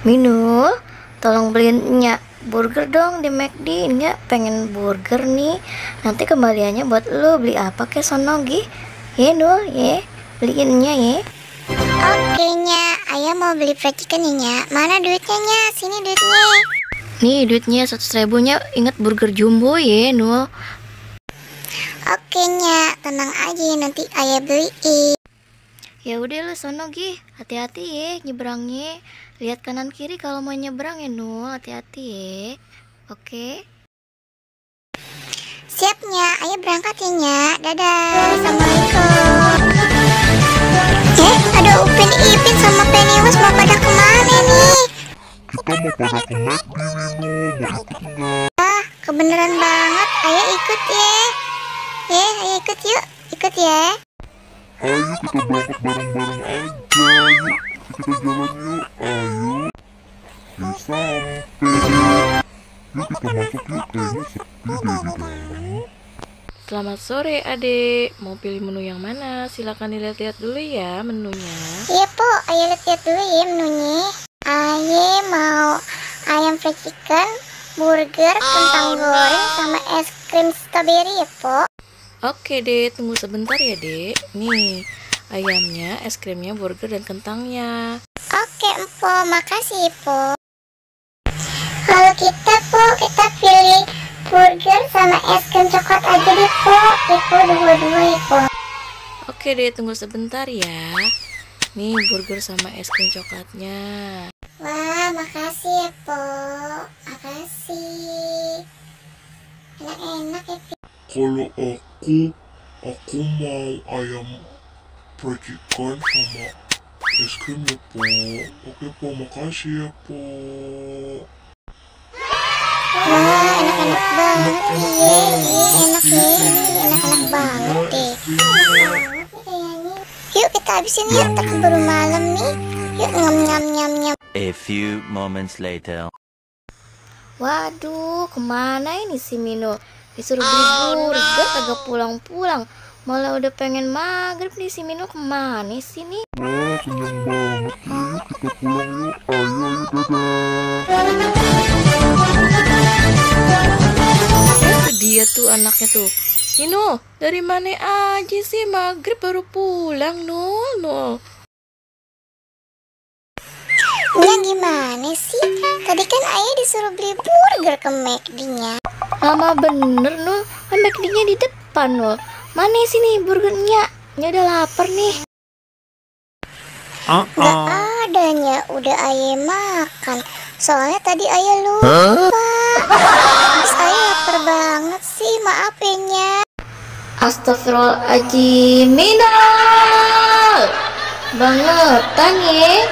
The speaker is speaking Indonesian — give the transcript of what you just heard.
Minul, tolong beliin Nya burger dong di McD. Nya pengen burger nih. Nanti kembaliannya buat lu. Beli apa ke sono gi? Ye Nul, ye. Beliin Nya ye. Oke Nya, ayah mau beli fried chicken nih Nya. Mana duitnya Nya? Sini duitnya. Nih duitnya 100.000 nya. Ingat burger jumbo ye Nul. Oke Nya, tenang aja nanti ayah beliin. Ya udah lu sono gi. Hati-hati ye nyebrangnya. Lihat kanan kiri kalau mau nyebrang ya Nul. Hati-hati ye. Oke. Siap Nya, ayah berangkat ya Nya. Dadah, assalamualaikum. Ada Upin Ipin sama Pennywise mau pada kemana nih? Kita mau pada ke McD nih, mau ikut nggak? Ah, kebenaran banget, ayah ikut ya. Ayah ikut yuk, ikut ya. Ayo kita berangkat bareng-bareng aja, yuk kita jalan yuk, ayo. Ya sampai. Yuk kita masuk yuk, kayaknya sepi deh di dalam. Selamat sore adik. Mau pilih menu yang mana? Silakan dilihat-lihat dulu ya menunya. Iya po, ayah lihat dulu ya menunya. Ayah mau ayam fried chicken, burger, kentang goreng, sama es krim strawberry ya po. Oke deh, tunggu sebentar ya dek. Nih, ayamnya, es krimnya, burger, dan kentangnya. Oke empo, makasih po. Kalau kita po, kita pilih burger sama es krim coklat aja deh po. Ipo dua-dua ya po. Oke deh, tunggu sebentar ya. Nih, burger sama es krim coklatnya. Wah, makasih ya po. Makasih. Enak-enak ya po. Kalau aku mau ayam fried chicken sama es krim ya po. Oke po, makasih ya po. Wah, enak-enak banget. Iya, enak ya. Enak-enak banget deh. Yuk kita habisin ya, ntar keburu malam nih. Yuk nyam. A few moments later. Waduh, kemana ini si Mino? Disuruh beli burger, kagak pulang-pulang. Malah udah pengen maghrib nih si Mino. Kemana sih nih? Wah, kenyang banget. Yuk kita pulang yuk. Ayo dadah. Itu dia tuh anaknya tuh. Mino, dari mana aja sih? Maghrib baru pulang, Nul. Ya gimana sih? Tadi kan ayah disuruh beli burger ke McD-nya. Lama bener Nul, kan McD-nya di depan Nul. Mana sih nih burgernya? Nya udah lapar nih. Gak adanya, udah ayah makan. Soalnya tadi ayah lupa. Terus ayah lapar banget sih, maaf ya Nya. Astagfirullahaladzim, Minal bangetan ya.